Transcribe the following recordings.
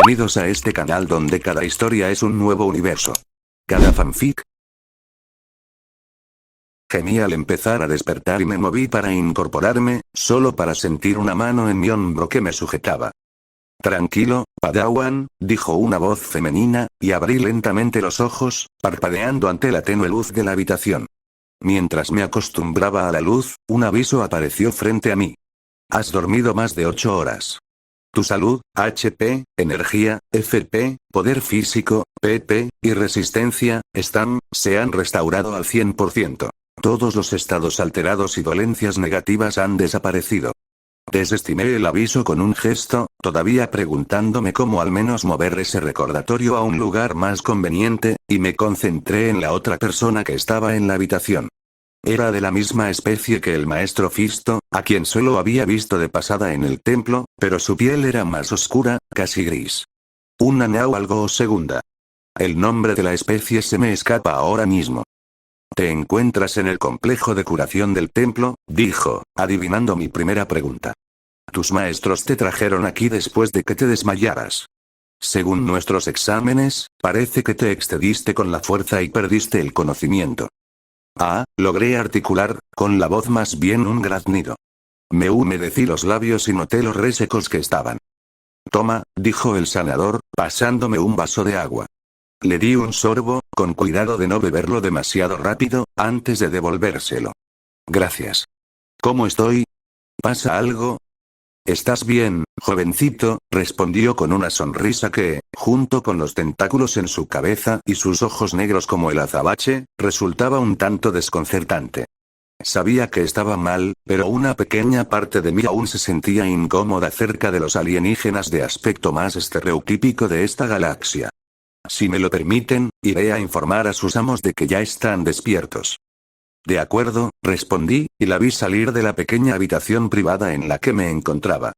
Bienvenidos a este canal donde cada historia es un nuevo universo. Cada fanfic. Gemí al empezar a despertar y me moví para incorporarme, solo para sentir una mano en mi hombro que me sujetaba. Tranquilo, Padawan, dijo una voz femenina, y abrí lentamente los ojos, parpadeando ante la tenue luz de la habitación. Mientras me acostumbraba a la luz, un aviso apareció frente a mí. Has dormido más de 8 horas. Tu salud, HP, energía, FP, poder físico, PP, y resistencia, se han restaurado al 100%. Todos los estados alterados y dolencias negativas han desaparecido. Desestimé el aviso con un gesto, todavía preguntándome cómo al menos mover ese recordatorio a un lugar más conveniente, y me concentré en la otra persona que estaba en la habitación. Era de la misma especie que el maestro Fisto, a quien solo había visto de pasada en el templo, pero su piel era más oscura, casi gris. Una Nao algo o segunda. El nombre de la especie se me escapa ahora mismo. ¿Te encuentras en el complejo de curación del templo?, dijo, adivinando mi primera pregunta. Tus maestros te trajeron aquí después de que te desmayaras. Según nuestros exámenes, parece que te excediste con la fuerza y perdiste el conocimiento. Logré articular, con la voz más bien un graznido. Me humedecí los labios y noté lo resecos que estaban. Toma, dijo el sanador, pasándome un vaso de agua. Le di un sorbo, con cuidado de no beberlo demasiado rápido, antes de devolvérselo. Gracias. ¿Cómo estoy? ¿Pasa algo? ¿Estás bien, jovencito?, respondió con una sonrisa que, junto con los tentáculos en su cabeza y sus ojos negros como el azabache, resultaba un tanto desconcertante. Sabía que estaba mal, pero una pequeña parte de mí aún se sentía incómoda acerca de los alienígenas de aspecto más estereotípico de esta galaxia. Si me lo permiten, iré a informar a sus amos de que ya están despiertos. De acuerdo, respondí, y la vi salir de la pequeña habitación privada en la que me encontraba.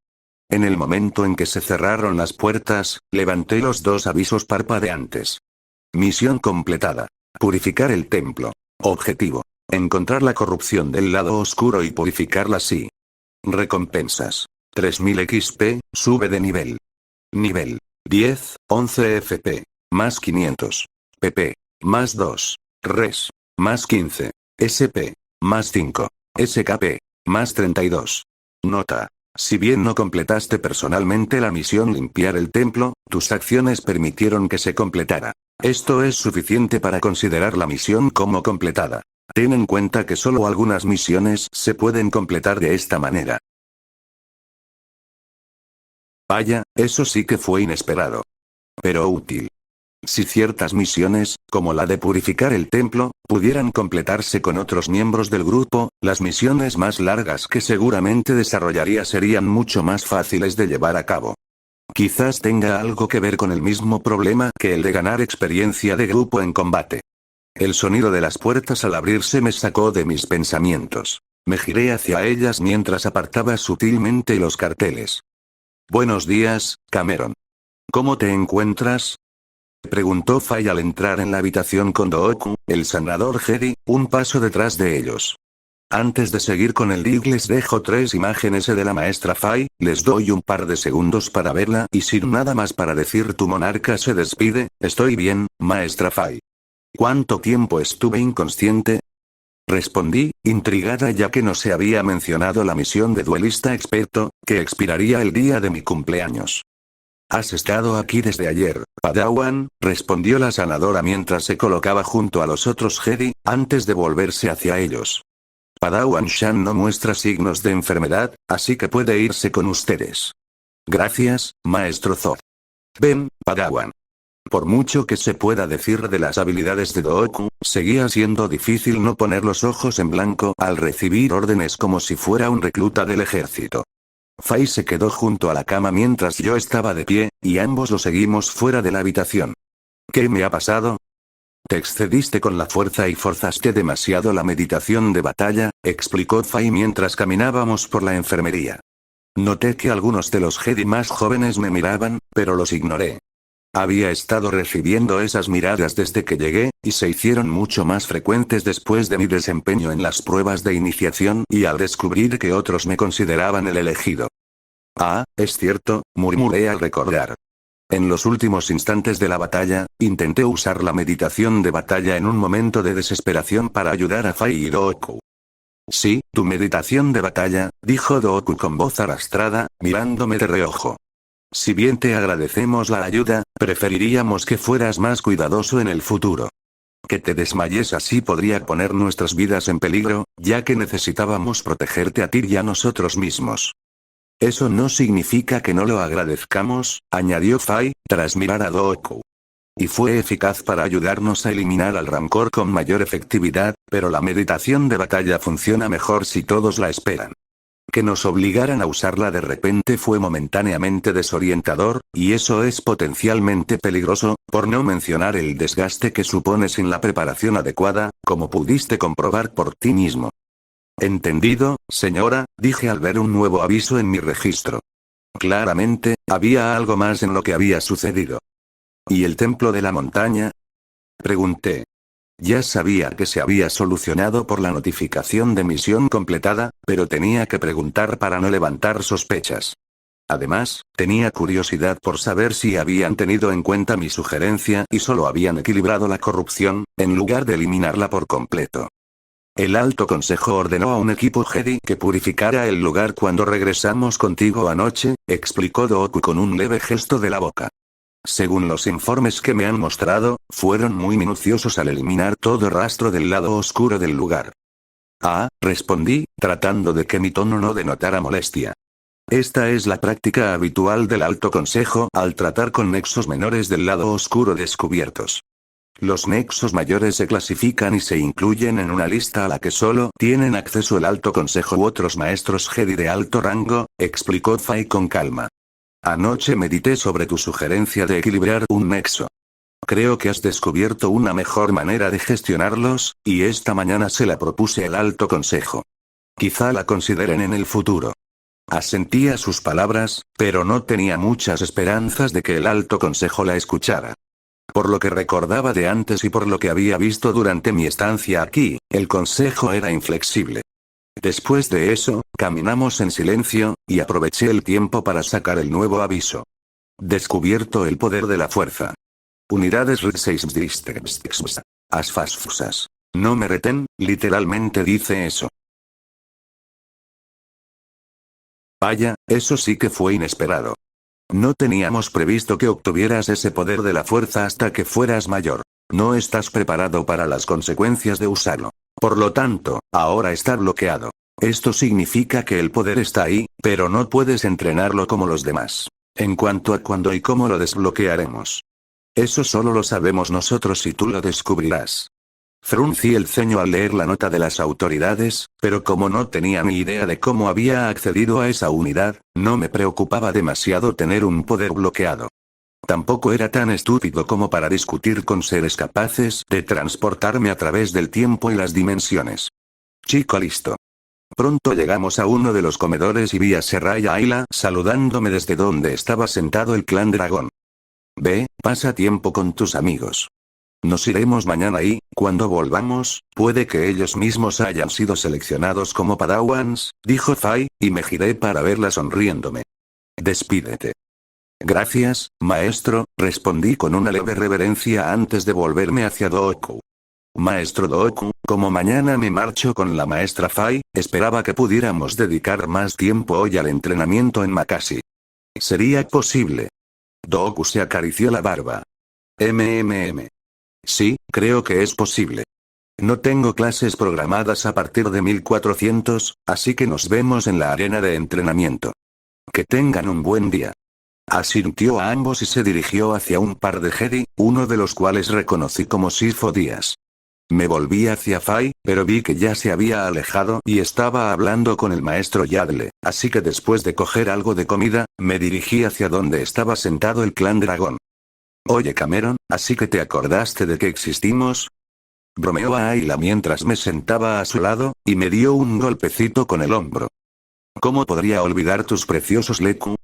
En el momento en que se cerraron las puertas, levanté los 2 avisos parpadeantes. Misión completada. Purificar el templo. Objetivo. Encontrar la corrupción del lado oscuro y purificarla así. Recompensas. 3000 XP, sube de nivel. Nivel 10, 11 FP. Más 500. PP. Más 2. Res. Más 15. SP. Más 5. SKP. Más 32. Nota. Si bien no completaste personalmente la misión limpiar el templo, tus acciones permitieron que se completara. Esto es suficiente para considerar la misión como completada. Ten en cuenta que solo algunas misiones se pueden completar de esta manera. Vaya, eso sí que fue inesperado. Pero útil. Si ciertas misiones, como la de purificar el templo, pudieran completarse con otros miembros del grupo, las misiones más largas que seguramente desarrollaría serían mucho más fáciles de llevar a cabo. Quizás tenga algo que ver con el mismo problema que el de ganar experiencia de grupo en combate. El sonido de las puertas al abrirse me sacó de mis pensamientos. Me giré hacia ellas mientras apartaba sutilmente los carteles. Buenos días, Cameron. ¿Cómo te encuentras?, preguntó Fai al entrar en la habitación con Dooku, el sanador Jedi, un paso detrás de ellos. Antes de seguir con el dig les dejo 3 imágenes de la maestra Fai, les doy un par de segundos para verla y sin nada más para decir tu monarca se despide, estoy bien, maestra Fai. ¿Cuánto tiempo estuve inconsciente? Respondí, intrigada ya que no se había mencionado la misión de duelista experto, que expiraría el día de mi cumpleaños. Has estado aquí desde ayer, Padawan, respondió la sanadora mientras se colocaba junto a los otros Jedi, antes de volverse hacia ellos. Padawan Shan no muestra signos de enfermedad, así que puede irse con ustedes. Gracias, maestro Zod. Ven, Padawan. Por mucho que se pueda decir de las habilidades de Dooku, seguía siendo difícil no poner los ojos en blanco al recibir órdenes como si fuera un recluta del ejército. Fai se quedó junto a la cama mientras yo estaba de pie, y ambos lo seguimos fuera de la habitación. ¿Qué me ha pasado? Te excediste con la fuerza y forzaste demasiado la meditación de batalla, explicó Fai mientras caminábamos por la enfermería. Noté que algunos de los Jedi más jóvenes me miraban, pero los ignoré. Había estado recibiendo esas miradas desde que llegué, y se hicieron mucho más frecuentes después de mi desempeño en las pruebas de iniciación y al descubrir que otros me consideraban el elegido. Es cierto, murmuré al recordar. En los últimos instantes de la batalla, intenté usar la meditación de batalla en un momento de desesperación para ayudar a Fai y Dooku. Sí, tu meditación de batalla, dijo Dooku con voz arrastrada, mirándome de reojo. Si bien te agradecemos la ayuda, preferiríamos que fueras más cuidadoso en el futuro. Que te desmayes así podría poner nuestras vidas en peligro, ya que necesitábamos protegerte a ti y a nosotros mismos. Eso no significa que no lo agradezcamos, añadió Fai, tras mirar a Dooku. Y fue eficaz para ayudarnos a eliminar al Rancor con mayor efectividad, pero la meditación de batalla funciona mejor si todos la esperan. Que nos obligaran a usarla de repente fue momentáneamente desorientador, y eso es potencialmente peligroso, por no mencionar el desgaste que supone sin la preparación adecuada, como pudiste comprobar por ti mismo. Entendido, señora, dije al ver un nuevo aviso en mi registro. Claramente, había algo más en lo que había sucedido. ¿Y el templo de la montaña? Pregunté. Ya sabía que se había solucionado por la notificación de misión completada, pero tenía que preguntar para no levantar sospechas. Además, tenía curiosidad por saber si habían tenido en cuenta mi sugerencia y solo habían equilibrado la corrupción, en lugar de eliminarla por completo. El Alto Consejo ordenó a un equipo Jedi que purificara el lugar cuando regresamos contigo anoche, explicó Dooku con un leve gesto de la boca. Según los informes que me han mostrado, fueron muy minuciosos al eliminar todo rastro del lado oscuro del lugar. Ah, respondí, tratando de que mi tono no denotara molestia. Esta es la práctica habitual del Alto Consejo al tratar con nexos menores del lado oscuro descubiertos. Los nexos mayores se clasifican y se incluyen en una lista a la que solo tienen acceso el Alto Consejo u otros maestros Jedi de alto rango, explicó Fai con calma. Anoche medité sobre tu sugerencia de equilibrar un nexo. Creo que has descubierto una mejor manera de gestionarlos, y esta mañana se la propuse al Alto Consejo. Quizá la consideren en el futuro. Asentí a sus palabras, pero no tenía muchas esperanzas de que el Alto Consejo la escuchara. Por lo que recordaba de antes y por lo que había visto durante mi estancia aquí, el Consejo era inflexible. Después de eso, caminamos en silencio, y aproveché el tiempo para sacar el nuevo aviso. Descubierto el poder de la fuerza. Unidades Red 6 Asfasfusas. No me reten, literalmente dice eso. Vaya, eso sí que fue inesperado. No teníamos previsto que obtuvieras ese poder de la fuerza hasta que fueras mayor. No estás preparado para las consecuencias de usarlo. Por lo tanto, ahora está bloqueado. Esto significa que el poder está ahí, pero no puedes entrenarlo como los demás. En cuanto a cuándo y cómo lo desbloquearemos. Eso solo lo sabemos nosotros y tú lo descubrirás. Fruncí el ceño al leer la nota de las autoridades, pero como no tenía ni idea de cómo había accedido a esa unidad, no me preocupaba demasiado tener un poder bloqueado. Tampoco era tan estúpido como para discutir con seres capaces de transportarme a través del tiempo y las dimensiones. Chico listo. Pronto llegamos a uno de los comedores y vi a Serra y Ayla saludándome desde donde estaba sentado el clan dragón. Ve, pasa tiempo con tus amigos. Nos iremos mañana y, cuando volvamos, puede que ellos mismos hayan sido seleccionados como Padawans, dijo Fai, y me giré para verla sonriéndome. Despídete. Gracias, maestro, respondí con una leve reverencia antes de volverme hacia Dooku. Maestro Dooku, como mañana me marcho con la maestra Fai, esperaba que pudiéramos dedicar más tiempo hoy al entrenamiento en Makasi. ¿Sería posible? Dooku se acarició la barba. Sí, creo que es posible. No tengo clases programadas a partir de 1400, así que nos vemos en la arena de entrenamiento. Que tengan un buen día. Asintió a ambos y se dirigió hacia un par de Jedi, uno de los cuales reconocí como Sifo Díaz. Me volví hacia Fai, pero vi que ya se había alejado y estaba hablando con el maestro Yadle, así que después de coger algo de comida, me dirigí hacia donde estaba sentado el clan dragón. Oye Cameron, ¿así que te acordaste de que existimos? Bromeó a Ayla mientras me sentaba a su lado, y me dio un golpecito con el hombro. ¿Cómo podría olvidar tus preciosos Leku?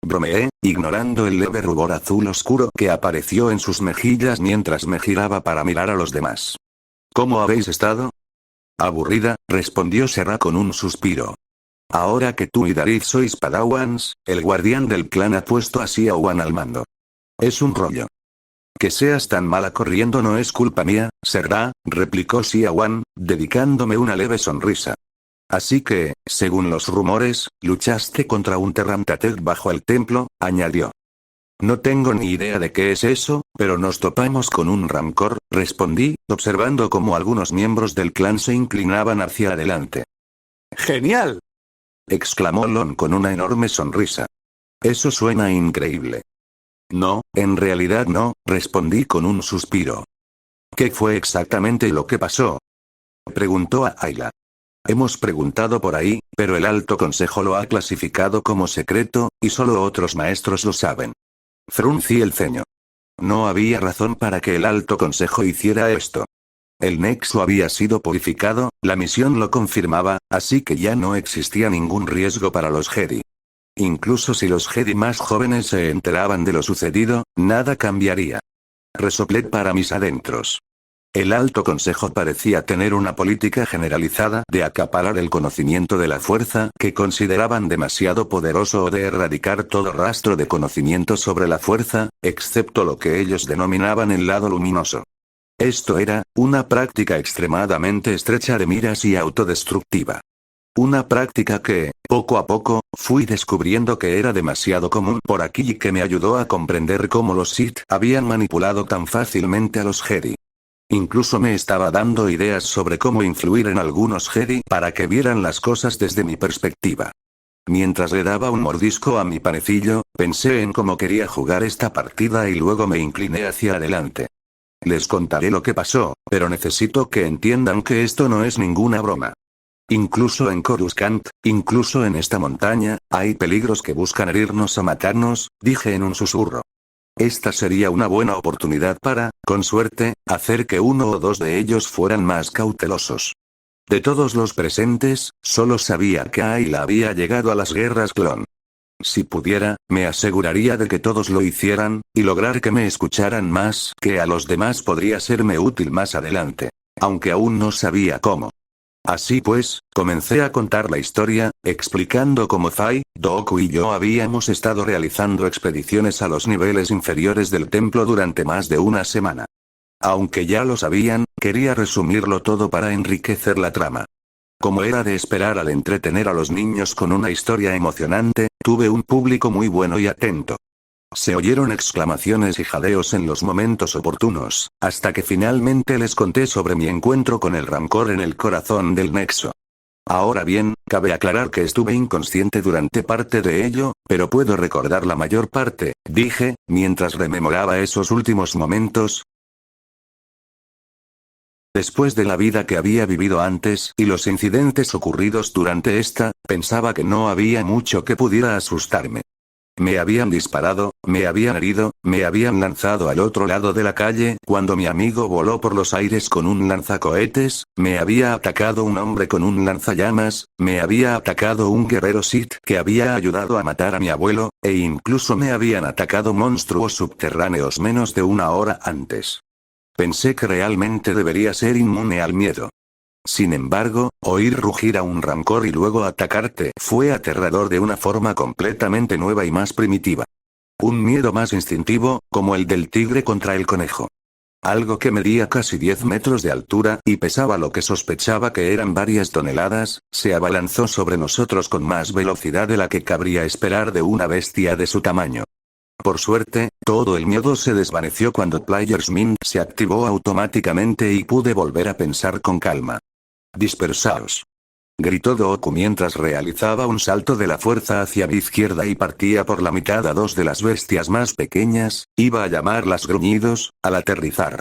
Bromeé, ignorando el leve rubor azul oscuro que apareció en sus mejillas mientras me giraba para mirar a los demás. ¿Cómo habéis estado? Aburrida, respondió Serra con un suspiro. Ahora que tú y Darith sois Padawans, el guardián del clan ha puesto a Xiaowan al mando. Es un rollo. Que seas tan mala corriendo no es culpa mía, ¿será? Replicó Xia Wan, dedicándome una leve sonrisa. Así que, según los rumores, luchaste contra un Terrantatec bajo el templo, añadió. No tengo ni idea de qué es eso, pero nos topamos con un rancor, respondí, observando cómo algunos miembros del clan se inclinaban hacia adelante. ¡Genial!, exclamó Lon con una enorme sonrisa. Eso suena increíble. No, en realidad no, respondí con un suspiro. ¿Qué fue exactamente lo que pasó?, preguntó a Ayla. Hemos preguntado por ahí, pero el Alto Consejo lo ha clasificado como secreto, y solo otros maestros lo saben. Fruncí el ceño. No había razón para que el Alto Consejo hiciera esto. El nexo había sido purificado, la misión lo confirmaba, así que ya no existía ningún riesgo para los Jedi. Incluso si los Jedi más jóvenes se enteraban de lo sucedido, nada cambiaría. Resoplé para mis adentros. El Alto Consejo parecía tener una política generalizada de acaparar el conocimiento de la fuerza que consideraban demasiado poderoso o de erradicar todo rastro de conocimiento sobre la fuerza, excepto lo que ellos denominaban el lado luminoso. Esto era, una práctica extremadamente estrecha de miras y autodestructiva. Una práctica que, poco a poco, fui descubriendo que era demasiado común por aquí y que me ayudó a comprender cómo los Sith habían manipulado tan fácilmente a los Jedi. Incluso me estaba dando ideas sobre cómo influir en algunos Jedi para que vieran las cosas desde mi perspectiva. Mientras le daba un mordisco a mi panecillo, pensé en cómo quería jugar esta partida y luego me incliné hacia adelante. Les contaré lo que pasó, pero necesito que entiendan que esto no es ninguna broma. Incluso en Coruscant, incluso en esta montaña, hay peligros que buscan herirnos o matarnos, dije en un susurro. Esta sería una buena oportunidad para, con suerte, hacer que uno o dos de ellos fueran más cautelosos. De todos los presentes, solo sabía que Ayla había llegado a las guerras clon. Si pudiera, me aseguraría de que todos lo hicieran, y lograr que me escucharan más que a los demás podría serme útil más adelante. Aunque aún no sabía cómo. Así pues, comencé a contar la historia, explicando cómo Fai, Dooku y yo habíamos estado realizando expediciones a los niveles inferiores del templo durante más de una semana. Aunque ya lo sabían, quería resumirlo todo para enriquecer la trama. Como era de esperar al entretener a los niños con una historia emocionante, tuve un público muy bueno y atento. Se oyeron exclamaciones y jadeos en los momentos oportunos, hasta que finalmente les conté sobre mi encuentro con el rancor en el corazón del nexo. Ahora bien, cabe aclarar que estuve inconsciente durante parte de ello, pero puedo recordar la mayor parte, dije, mientras rememoraba esos últimos momentos. Después de la vida que había vivido antes y los incidentes ocurridos durante esta, pensaba que no había mucho que pudiera asustarme. Me habían disparado, me habían herido, me habían lanzado al otro lado de la calle cuando mi amigo voló por los aires con un lanzacohetes, me había atacado un hombre con un lanzallamas, me había atacado un guerrero Sith que había ayudado a matar a mi abuelo, e incluso me habían atacado monstruos subterráneos menos de una hora antes. Pensé que realmente debería ser inmune al miedo. Sin embargo, oír rugir a un rancor y luego atacarte fue aterrador de una forma completamente nueva y más primitiva. Un miedo más instintivo, como el del tigre contra el conejo. Algo que medía casi 10 metros de altura y pesaba lo que sospechaba que eran varias toneladas, se abalanzó sobre nosotros con más velocidad de la que cabría esperar de una bestia de su tamaño. Por suerte, todo el miedo se desvaneció cuando Player's Mind se activó automáticamente y pude volver a pensar con calma. «Dispersaos», gritó Dooku mientras realizaba un salto de la fuerza hacia mi izquierda y partía por la mitad a dos de las bestias más pequeñas, iba a llamarlas gruñidos, al aterrizar.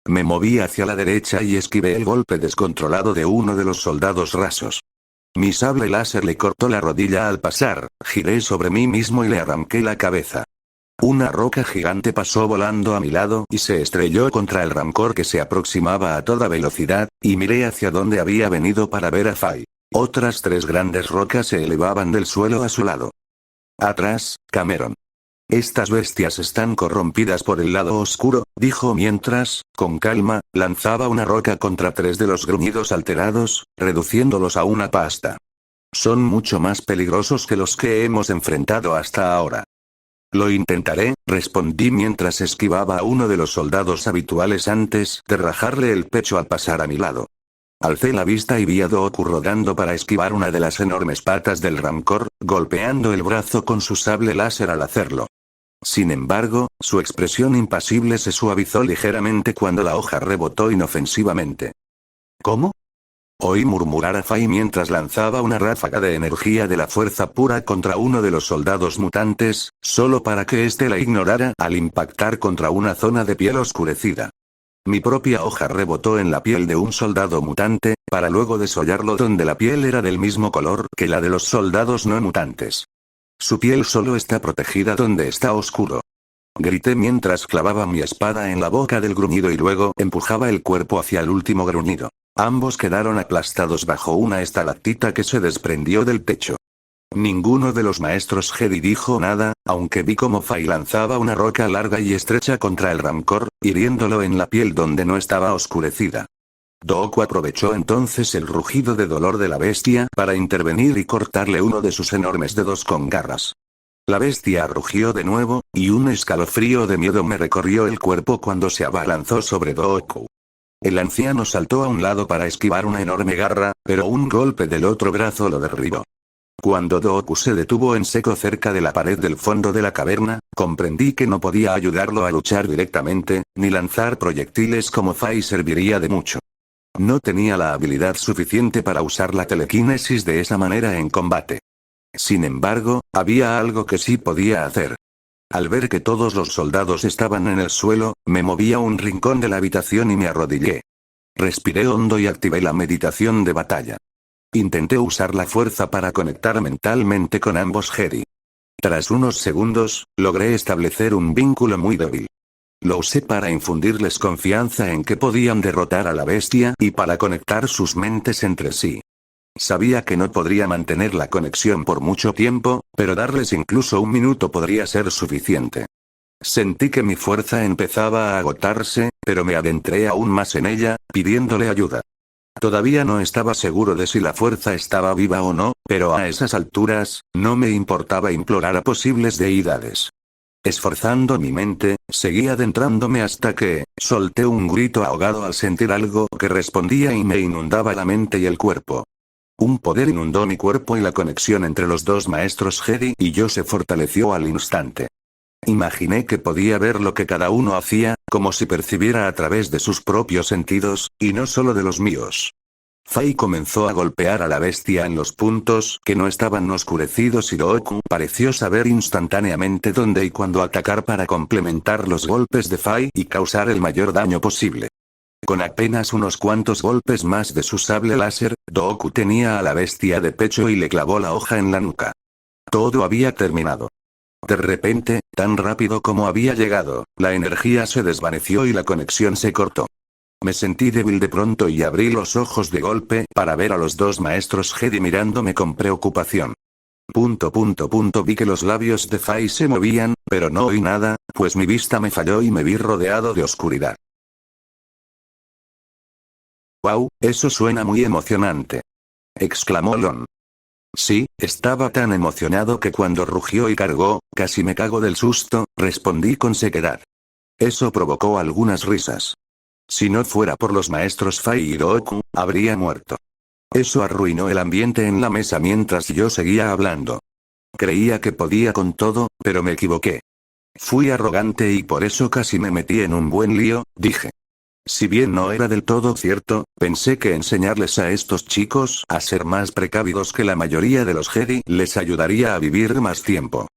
Me moví hacia la derecha y esquivé el golpe descontrolado de uno de los soldados rasos. Mi sable láser le cortó la rodilla al pasar, giré sobre mí mismo y le arranqué la cabeza. Una roca gigante pasó volando a mi lado y se estrelló contra el rancor que se aproximaba a toda velocidad, y miré hacia donde había venido para ver a Fai. Otras 3 grandes rocas se elevaban del suelo a su lado. Atrás, Cameron. Estas bestias están corrompidas por el lado oscuro, dijo mientras, con calma, lanzaba una roca contra 3 de los gruñidos alterados, reduciéndolos a una pasta. Son mucho más peligrosos que los que hemos enfrentado hasta ahora. Lo intentaré, respondí mientras esquivaba a uno de los soldados habituales antes de rajarle el pecho al pasar a mi lado. Alcé la vista y vi a Dooku rodando para esquivar una de las enormes patas del Rancor, golpeando el brazo con su sable láser al hacerlo. Sin embargo, su expresión impasible se suavizó ligeramente cuando la hoja rebotó inofensivamente. ¿Cómo? Oí murmurar a Fai mientras lanzaba una ráfaga de energía de la fuerza pura contra uno de los soldados mutantes, solo para que éste la ignorara al impactar contra una zona de piel oscurecida. Mi propia hoja rebotó en la piel de un soldado mutante, para luego desollarlo donde la piel era del mismo color que la de los soldados no mutantes. Su piel solo está protegida donde está oscuro. Grité mientras clavaba mi espada en la boca del gruñido y luego empujaba el cuerpo hacia el último gruñido. Ambos quedaron aplastados bajo una estalactita que se desprendió del techo. Ninguno de los maestros Jedi dijo nada, aunque vi cómo Fai lanzaba una roca larga y estrecha contra el Rancor, hiriéndolo en la piel donde no estaba oscurecida. Dooku aprovechó entonces el rugido de dolor de la bestia para intervenir y cortarle uno de sus enormes dedos con garras. La bestia rugió de nuevo, y un escalofrío de miedo me recorrió el cuerpo cuando se abalanzó sobre Dooku. El anciano saltó a un lado para esquivar una enorme garra, pero un golpe del otro brazo lo derribó. Cuando Dooku se detuvo en seco cerca de la pared del fondo de la caverna, comprendí que no podía ayudarlo a luchar directamente, ni lanzar proyectiles como Fai serviría de mucho. No tenía la habilidad suficiente para usar la telequinesis de esa manera en combate. Sin embargo, había algo que sí podía hacer. Al ver que todos los soldados estaban en el suelo, me moví a un rincón de la habitación y me arrodillé. Respiré hondo y activé la meditación de batalla. Intenté usar la fuerza para conectar mentalmente con ambos Jedi. Tras unos segundos, logré establecer un vínculo muy débil. Lo usé para infundirles confianza en que podían derrotar a la bestia y para conectar sus mentes entre sí. Sabía que no podría mantener la conexión por mucho tiempo, pero darles incluso un minuto podría ser suficiente. Sentí que mi fuerza empezaba a agotarse, pero me adentré aún más en ella, pidiéndole ayuda. Todavía no estaba seguro de si la fuerza estaba viva o no, pero a esas alturas, no me importaba implorar a posibles deidades. Esforzando mi mente, seguí adentrándome hasta que, solté un grito ahogado al sentir algo que respondía y me inundaba la mente y el cuerpo. Un poder inundó mi cuerpo y la conexión entre los dos maestros Jedi y yo se fortaleció al instante. Imaginé que podía ver lo que cada uno hacía, como si percibiera a través de sus propios sentidos, y no solo de los míos. Fai comenzó a golpear a la bestia en los puntos que no estaban oscurecidos y Dooku pareció saber instantáneamente dónde y cuándo atacar para complementar los golpes de Fai y causar el mayor daño posible. Con apenas unos cuantos golpes más de su sable láser, Dooku tenía a la bestia de pecho y le clavó la hoja en la nuca. Todo había terminado. De repente, tan rápido como había llegado, la energía se desvaneció y la conexión se cortó. Me sentí débil de pronto y abrí los ojos de golpe para ver a los dos maestros Jedi mirándome con preocupación. Vi que los labios de Fai se movían, pero no oí nada, pues mi vista me falló y me vi rodeado de oscuridad. «¡Wow! Eso suena muy emocionante», exclamó Lon. Sí, estaba tan emocionado que cuando rugió y cargó, casi me cago del susto, respondí con sequedad. Eso provocó algunas risas. Si no fuera por los maestros Fai y Dooku, habría muerto. Eso arruinó el ambiente en la mesa mientras yo seguía hablando. Creía que podía con todo, pero me equivoqué. Fui arrogante y por eso casi me metí en un buen lío, dije. Si bien no era del todo cierto, pensé que enseñarles a estos chicos a ser más precavidos que la mayoría de los Jedi les ayudaría a vivir más tiempo.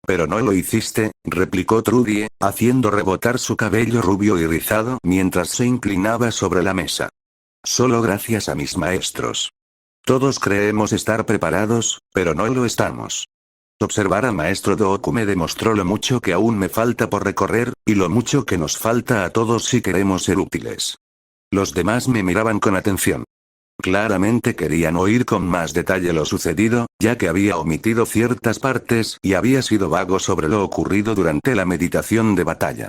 Pero no lo hiciste, replicó Trudy, haciendo rebotar su cabello rubio y rizado mientras se inclinaba sobre la mesa. Solo gracias a mis maestros. Todos creemos estar preparados, pero no lo estamos. Observar al maestro Dooku me demostró lo mucho que aún me falta por recorrer, y lo mucho que nos falta a todos si queremos ser útiles. Los demás me miraban con atención. Claramente querían oír con más detalle lo sucedido, ya que había omitido ciertas partes y había sido vago sobre lo ocurrido durante la meditación de batalla.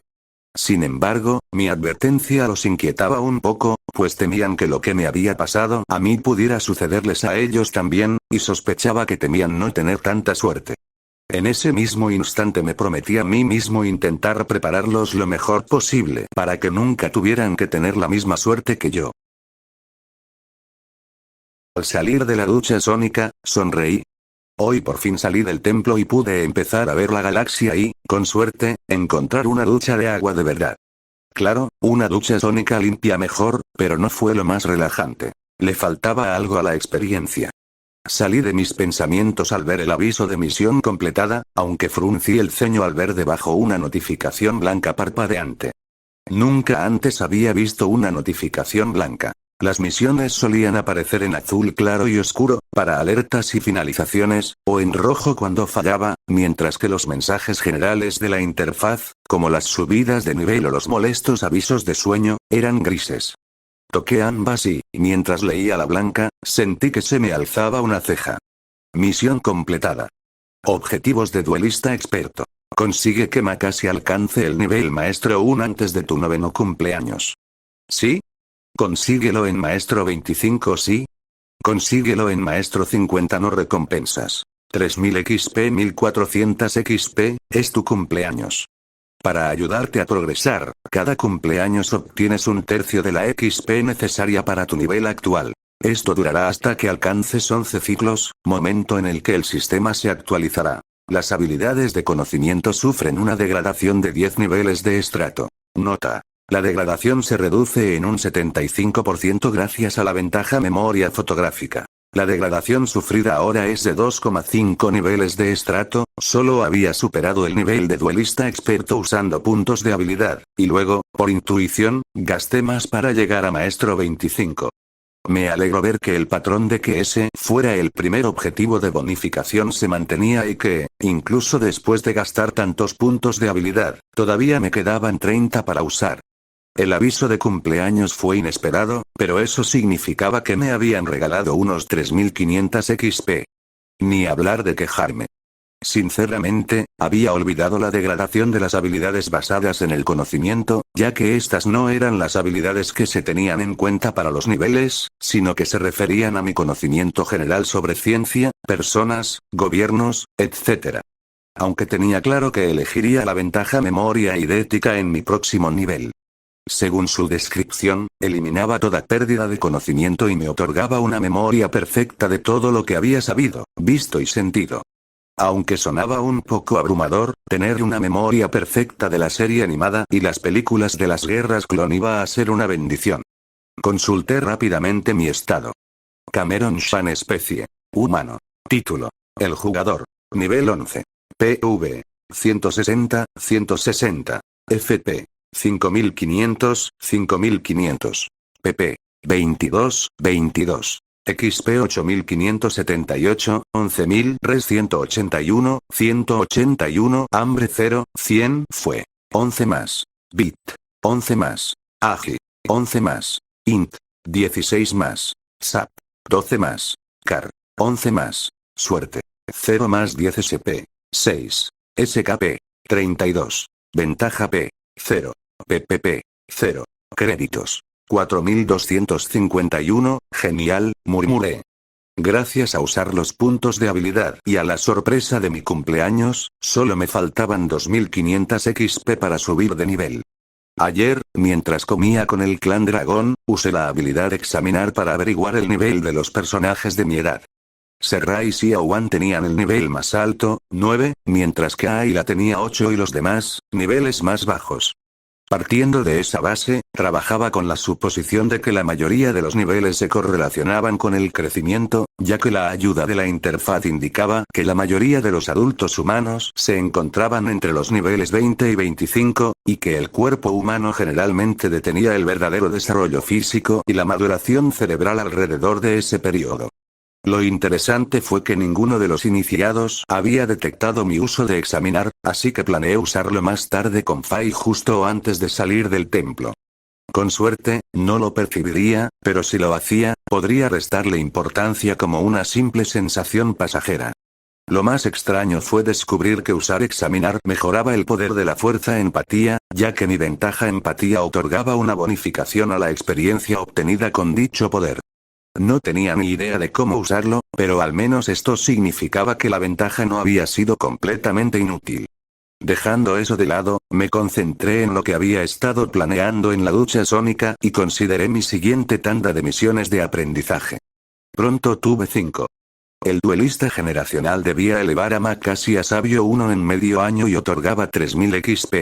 Sin embargo, mi advertencia los inquietaba un poco, pues temían que lo que me había pasado a mí pudiera sucederles a ellos también, y sospechaba que temían no tener tanta suerte. En ese mismo instante me prometí a mí mismo intentar prepararlos lo mejor posible para que nunca tuvieran que tener la misma suerte que yo. Al salir de la ducha sónica, sonreí. Hoy por fin salí del templo y pude empezar a ver la galaxia y, con suerte, encontrar una ducha de agua de verdad. Claro, una ducha sónica limpia mejor, pero no fue lo más relajante. Le faltaba algo a la experiencia. Salí de mis pensamientos al ver el aviso de misión completada, aunque fruncí el ceño al ver debajo una notificación blanca parpadeante. Nunca antes había visto una notificación blanca. Las misiones solían aparecer en azul claro y oscuro, para alertas y finalizaciones, o en rojo cuando fallaba, mientras que los mensajes generales de la interfaz, como las subidas de nivel o los molestos avisos de sueño, eran grises. Toqué ambas y, mientras leía la blanca, sentí que se me alzaba una ceja. Misión completada. Objetivos de duelista experto. Consigue que Makashi alcance el nivel maestro 1 antes de tu 9º cumpleaños. ¿Sí? Consíguelo en maestro 25 sí. Consíguelo en maestro 50 no recompensas. 3000 XP 1400 XP, es tu cumpleaños. Para ayudarte a progresar, cada cumpleaños obtienes un tercio de la XP necesaria para tu nivel actual. Esto durará hasta que alcances 11 ciclos, momento en el que el sistema se actualizará. Las habilidades de conocimiento sufren una degradación de 10 niveles de estrato. Nota. La degradación se reduce en un 75% gracias a la ventaja memoria fotográfica. La degradación sufrida ahora es de 2,5 niveles de estrato, solo había superado el nivel de duelista experto usando puntos de habilidad, y luego, por intuición, gasté más para llegar a maestro 25. Me alegro ver que el patrón de que ese fuera el primer objetivo de bonificación se mantenía y que, incluso después de gastar tantos puntos de habilidad, todavía me quedaban 30 para usar. El aviso de cumpleaños fue inesperado, pero eso significaba que me habían regalado unos 3500 XP. Ni hablar de quejarme. Sinceramente, había olvidado la degradación de las habilidades basadas en el conocimiento, ya que estas no eran las habilidades que se tenían en cuenta para los niveles, sino que se referían a mi conocimiento general sobre ciencia, personas, gobiernos, etc. Aunque tenía claro que elegiría la ventaja memoria idética en mi próximo nivel. Según su descripción, eliminaba toda pérdida de conocimiento y me otorgaba una memoria perfecta de todo lo que había sabido, visto y sentido. Aunque sonaba un poco abrumador, tener una memoria perfecta de la serie animada y las películas de las guerras clon iba a ser una bendición. Consulté rápidamente mi estado. Cameron Shan especie. Humano. Título. El jugador. Nivel 11. PV. 160, 160. FP. 5500, 5500. PP. 22, 22. XP 8578, 11000, Res 181, 181, Hambre 0, 100, fue. 11 más. Bit. 11 más. Agi. 11 más. Int. 16 más. SAP. 12 más. Car. 11 más. Suerte. 0 más 10 SP. 6. SKP. 32. Ventaja P. 0. PPP. 0. Créditos. 4251, genial, murmuré. Gracias a usar los puntos de habilidad y a la sorpresa de mi cumpleaños, solo me faltaban 2500 XP para subir de nivel. Ayer, mientras comía con el clan dragón, usé la habilidad examinar para averiguar el nivel de los personajes de mi edad. Serra y Xiaowan tenían el nivel más alto, 9, mientras que Ayla tenía 8 y los demás, niveles más bajos. Partiendo de esa base, trabajaba con la suposición de que la mayoría de los niveles se correlacionaban con el crecimiento, ya que la ayuda de la interfaz indicaba que la mayoría de los adultos humanos se encontraban entre los niveles 20 y 25, y que el cuerpo humano generalmente detenía el verdadero desarrollo físico y la maduración cerebral alrededor de ese periodo. Lo interesante fue que ninguno de los iniciados había detectado mi uso de examinar, así que planeé usarlo más tarde con Fai justo antes de salir del templo. Con suerte, no lo percibiría, pero si lo hacía, podría restarle importancia como una simple sensación pasajera. Lo más extraño fue descubrir que usar examinar mejoraba el poder de la fuerza empatía, ya que mi ventaja empatía otorgaba una bonificación a la experiencia obtenida con dicho poder. No tenía ni idea de cómo usarlo, pero al menos esto significaba que la ventaja no había sido completamente inútil. Dejando eso de lado, me concentré en lo que había estado planeando en la ducha sónica y consideré mi siguiente tanda de misiones de aprendizaje. Pronto tuve 5. El duelista generacional debía elevar a Mac casi a sabio 1 en medio año y otorgaba 3000 XP.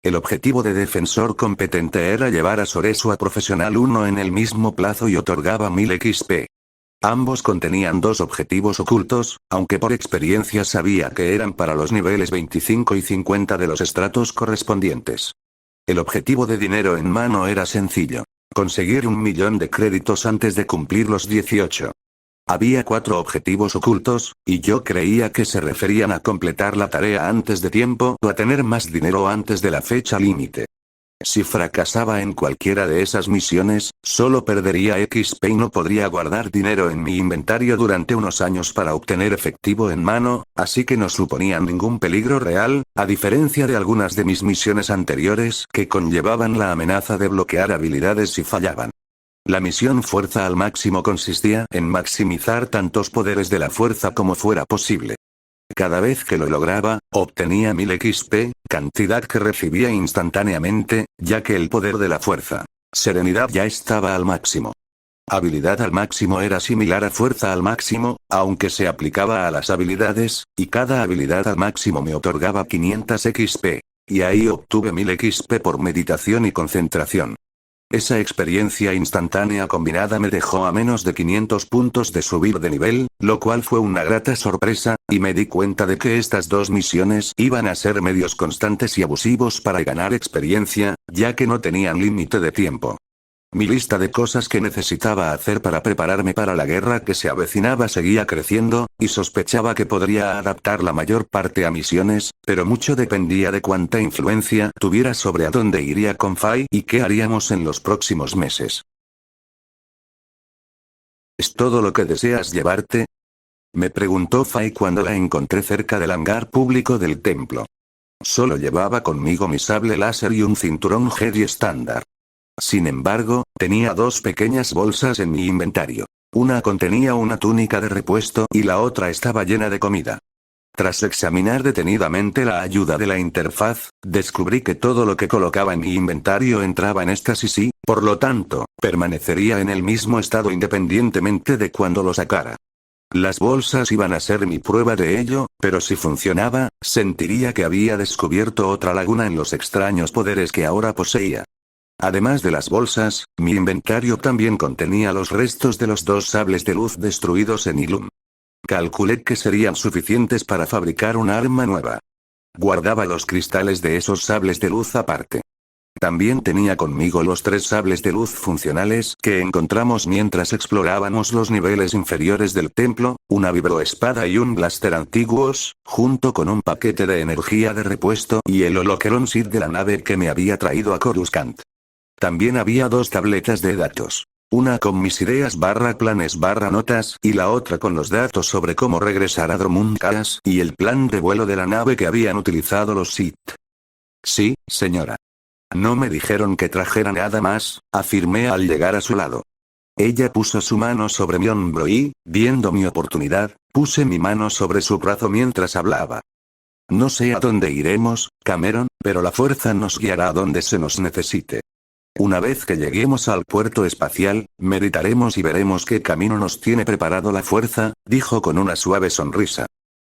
El objetivo de defensor competente era llevar a Soresu a profesional 1 en el mismo plazo y otorgaba 1000 XP. Ambos contenían 2 objetivos ocultos, aunque por experiencia sabía que eran para los niveles 25 y 50 de los estratos correspondientes. El objetivo de dinero en mano era sencillo: conseguir 1.000.000 de créditos antes de cumplir los 18. Había 4 objetivos ocultos, y yo creía que se referían a completar la tarea antes de tiempo o a tener más dinero antes de la fecha límite. Si fracasaba en cualquiera de esas misiones, solo perdería XP y no podría guardar dinero en mi inventario durante unos años para obtener efectivo en mano, así que no suponían ningún peligro real, a diferencia de algunas de mis misiones anteriores que conllevaban la amenaza de bloquear habilidades si fallaban. La misión fuerza al máximo consistía en maximizar tantos poderes de la fuerza como fuera posible. Cada vez que lo lograba, obtenía 1000 XP, cantidad que recibía instantáneamente, ya que el poder de la fuerza, serenidad, ya estaba al máximo. Habilidad al máximo era similar a fuerza al máximo, aunque se aplicaba a las habilidades, y cada habilidad al máximo me otorgaba 500 XP. Y ahí obtuve 1000 XP por meditación y concentración. Esa experiencia instantánea combinada me dejó a menos de 500 puntos de subir de nivel, lo cual fue una grata sorpresa, y me di cuenta de que estas 2 misiones iban a ser medios constantes y abusivos para ganar experiencia, ya que no tenían límite de tiempo. Mi lista de cosas que necesitaba hacer para prepararme para la guerra que se avecinaba seguía creciendo, y sospechaba que podría adaptar la mayor parte a misiones, pero mucho dependía de cuánta influencia tuviera sobre a dónde iría con Fai y qué haríamos en los próximos meses. ¿Es todo lo que deseas llevarte?, me preguntó Fai cuando la encontré cerca del hangar público del templo. Solo llevaba conmigo mi sable láser y un cinturón Jedi estándar. Sin embargo, tenía 2 pequeñas bolsas en mi inventario. Una contenía una túnica de repuesto y la otra estaba llena de comida. Tras examinar detenidamente la ayuda de la interfaz, descubrí que todo lo que colocaba en mi inventario entraba en éxtasis y, por lo tanto, permanecería en el mismo estado independientemente de cuando lo sacara. Las bolsas iban a ser mi prueba de ello, pero si funcionaba, sentiría que había descubierto otra laguna en los extraños poderes que ahora poseía. Además de las bolsas, mi inventario también contenía los restos de los 2 sables de luz destruidos en Ilum. Calculé que serían suficientes para fabricar un arma nueva. Guardaba los cristales de esos sables de luz aparte. También tenía conmigo los 3 sables de luz funcionales que encontramos mientras explorábamos los niveles inferiores del templo, una vibroespada y un blaster antiguos, junto con un paquete de energía de repuesto y el holoquerón Sid de la nave que me había traído a Coruscant. También había 2 tabletas de datos. Una con mis ideas /planes /notas y la otra con los datos sobre cómo regresar a Dromund Kaas y el plan de vuelo de la nave que habían utilizado los Sith. Sí, señora. No me dijeron que trajera nada más, afirmé al llegar a su lado. Ella puso su mano sobre mi hombro y, viendo mi oportunidad, puse mi mano sobre su brazo mientras hablaba. No sé a dónde iremos, Cameron, pero la fuerza nos guiará a donde se nos necesite. Una vez que lleguemos al puerto espacial, meditaremos y veremos qué camino nos tiene preparado la fuerza, dijo con una suave sonrisa.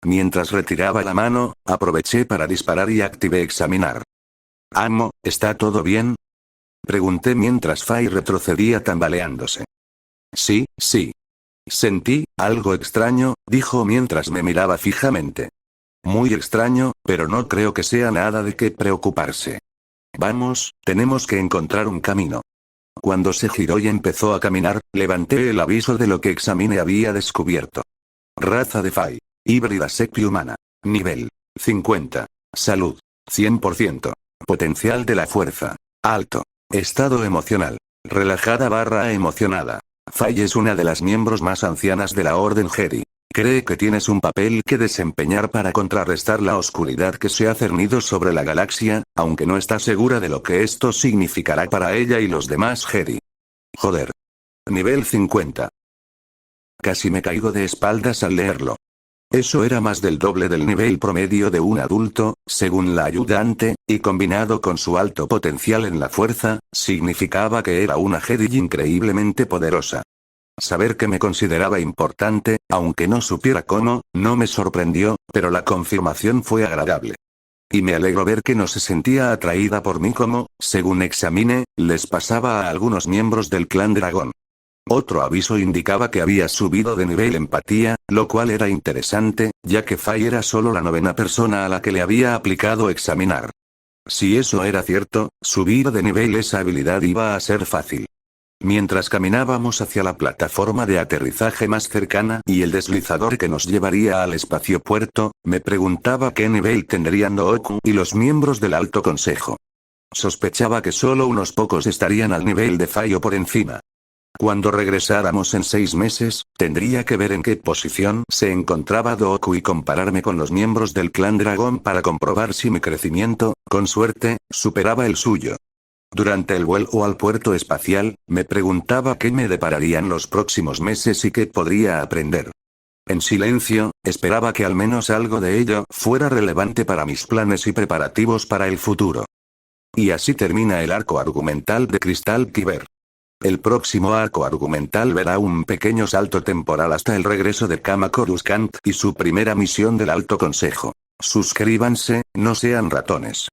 Mientras retiraba la mano, aproveché para disparar y activé examinar. Amo, ¿está todo bien?, pregunté mientras Fai retrocedía tambaleándose. Sí, sí. Sentí algo extraño, dijo mientras me miraba fijamente. Muy extraño, pero no creo que sea nada de qué preocuparse. Vamos, tenemos que encontrar un camino. Cuando se giró y empezó a caminar, levanté el aviso de lo que Examine había descubierto. Raza de Fai. Híbrida semi-humana. Nivel 50. Salud 100%. Potencial de la fuerza. Alto. Estado emocional. Relajada emocionada. Fai es una de las miembros más ancianas de la Orden Jedi. Cree que tienes un papel que desempeñar para contrarrestar la oscuridad que se ha cernido sobre la galaxia, aunque no está segura de lo que esto significará para ella y los demás Jedi. Joder. Nivel 50. Casi me caigo de espaldas al leerlo. Eso era más del doble del nivel promedio de un adulto, según la ayudante, y combinado con su alto potencial en la fuerza, significaba que era una Jedi increíblemente poderosa. Saber que me consideraba importante, aunque no supiera cómo, no me sorprendió, pero la confirmación fue agradable. Y me alegró ver que no se sentía atraída por mí como, según examiné, les pasaba a algunos miembros del clan dragón. Otro aviso indicaba que había subido de nivel empatía, lo cual era interesante, ya que Fai era solo la 9ª persona a la que le había aplicado examinar. Si eso era cierto, subir de nivel esa habilidad iba a ser fácil. Mientras caminábamos hacia la plataforma de aterrizaje más cercana y el deslizador que nos llevaría al espaciopuerto, me preguntaba qué nivel tendrían Dooku y los miembros del Alto Consejo. Sospechaba que solo unos pocos estarían al nivel de Fai o por encima. Cuando regresáramos en 6 meses, tendría que ver en qué posición se encontraba Dooku y compararme con los miembros del clan dragón para comprobar si mi crecimiento, con suerte, superaba el suyo. Durante el vuelo al puerto espacial, me preguntaba qué me depararían los próximos meses y qué podría aprender. En silencio, esperaba que al menos algo de ello fuera relevante para mis planes y preparativos para el futuro. Y así termina el arco argumental de Crystal Kyber. El próximo arco argumental verá un pequeño salto temporal hasta el regreso de Kama Coruscant y su primera misión del Alto Consejo. Suscríbanse, no sean ratones.